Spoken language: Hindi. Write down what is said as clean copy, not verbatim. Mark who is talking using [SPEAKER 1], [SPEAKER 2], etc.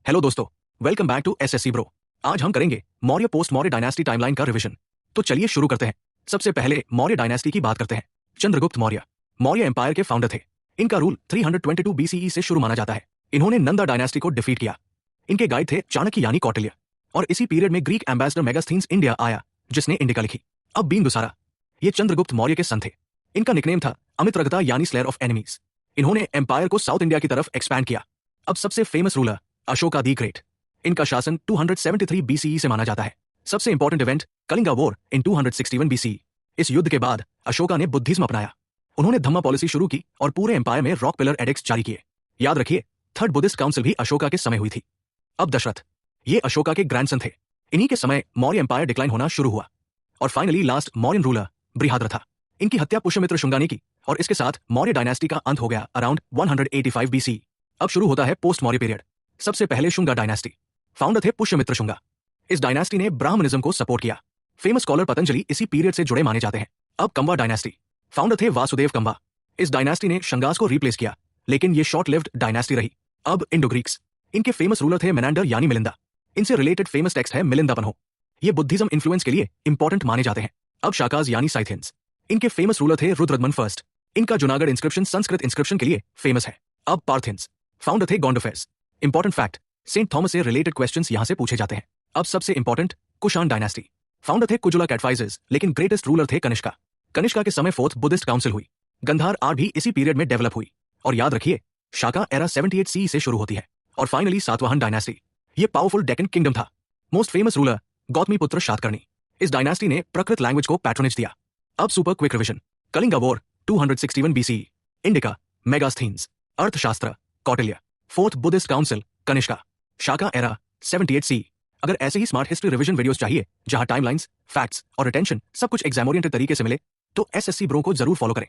[SPEAKER 1] हेलो दोस्तों, welcome back to SSC bro. आज हम करेंगे Maurya post Maurya dynasty timeline का रिवीजन। तो चलिए शुरू करते हैं। सबसे पहले मौर्य डायनेस्टी की बात करते हैं। चंद्रगुप्त मौर्य मौर्य एम्पायर के फाउंडर थे। इनका रूल 322 बीसीई से शुरू माना जाता है। इन्होंने नंदा डायनेस्टी को डिफीट किया। इनके गाइड थे चाणक्य यानी कौटिल्य, और इसी पीरियड में ग्रीक एम्बेसडर मेगास्थीन्स इंडिया आया, जिसने इंडिका लिखी। अब बिंदुसारा, ये चंद्रगुप्त मौर्य के सन थे। इनका निकनेम था अमित्रगता यानी स्लेयर ऑफ एनिमीज। इन्होंने एम्पायर को साउथ इंडिया की तरफ एक्सपैंड किया। अब सबसे famous ruler Ashoka the great. इनका शासन 273 बीसीई से माना जाता है। सबसे important event Kalinga war in 261 BCE. इस युद्ध के बाद अशोका ने बुद्धिज्म अपनाया। उन्होंने धम्मा पॉलिसी शुरू की और पूरे एम्पायर में रॉक पिलर एडिक्ट्स जारी किए। याद रखिए, थर्ड बुद्धिस्ट काउंसिल भी अशोका के समय हुई थी। अब दशरथ, ये अशोका के ग्रैंडसन थे। इन्हीं के समय मौर्य एम्पायर डिक्लाइन होना शुरू हुआ। और finally last Mauryan ruler Brihadratha था। इनकी हत्या पुष्यमित्र शुंगा ने की और इसके साथ मौर्य डायनेस्टी का अंत हो गया अराउंड 185 बीसी। अब शुरू होता है पोस्ट मौर्य पीरियड। सबसे पहले शुंगा डायनेस्टी। फाउंडर थे पुष्यमित्र शुंगा। इस डायनेस्टी ने ब्राह्मणिज्म को सपोर्ट किया। फेमस स्कॉलर पतंजलि इसी पीरियड से जुड़े माने जाते हैं। अब कंबा डायनेस्टी। फाउंडर थे वासुदेव कंबा। इस डायनेस्टी ने शंगास को रिप्लेस किया, लेकिन ये शॉर्ट लिव्ड डायनेस्टी रही। अब इंडो ग्रीक्स। इनके फेमस रूलर थे मेनांडर यानी मिलिंदा। इनसे रिलेटेड फेमस टेक्स्ट है मिलिंदापन्हो। ये बुद्धिज्म इन्फ्लुएंस के लिए इंपॉर्टेंट माने जाते हैं। अब शाकाज यानी साइथियंस। इनके फेमस रूलर थे रुद्रदमन फर्स्ट। इनका जूनागढ़ इंस्क्रिप्शन संस्कृत इंस्क्रिप्शन के लिए फेमस है। अब पार्थियंस। फाउंडर थे गोंडोफेस। इंपॉर्टेंट फैक्ट, सेंट थॉमस से रिलेटेड क्वेश्चंस यहां से पूछे जाते हैं। अब सबसे इंपॉर्टेंट कुषाण डायनेस्टी। फाउंडर थे कुजुला कैटफाइजर्स, लेकिन ग्रेटेस्ट रूलर थे कनिष्का। कनिष्का के समय फोर्थ बुद्धिस्ट काउंसिल हुई। गंधार आर्ट भी इसी पीरियड में डेवलप हुई। और याद रखिए, शाका एरा 78 सी से शुरू होती है। और फाइनली सातवाहन डायनेस्टी। ये पावरफुल डेक्कन किंगडम था। Most famous ruler Gautamiputra Satakarni. इस डायनेस्टी ने प्रकृत लैंग्वेज को पैट्रोनेज दिया। अब super quick revision. Kalinga war 261 BCE. Indica Megasthenes. Arthashastra Kautilya. Fourth Buddhist council Kanishka. Shaka era 78 CE. अगर ऐसे ही स्मार्ट हिस्ट्री रिवीजन वीडियोस चाहिए जहां टाइमलाइंस, फैक्ट्स और रिटेंशन सब कुछ एग्जाम ओरिएंटेड तरीके से मिले, तो एसएससी ब्रो को जरूर फॉलो करें।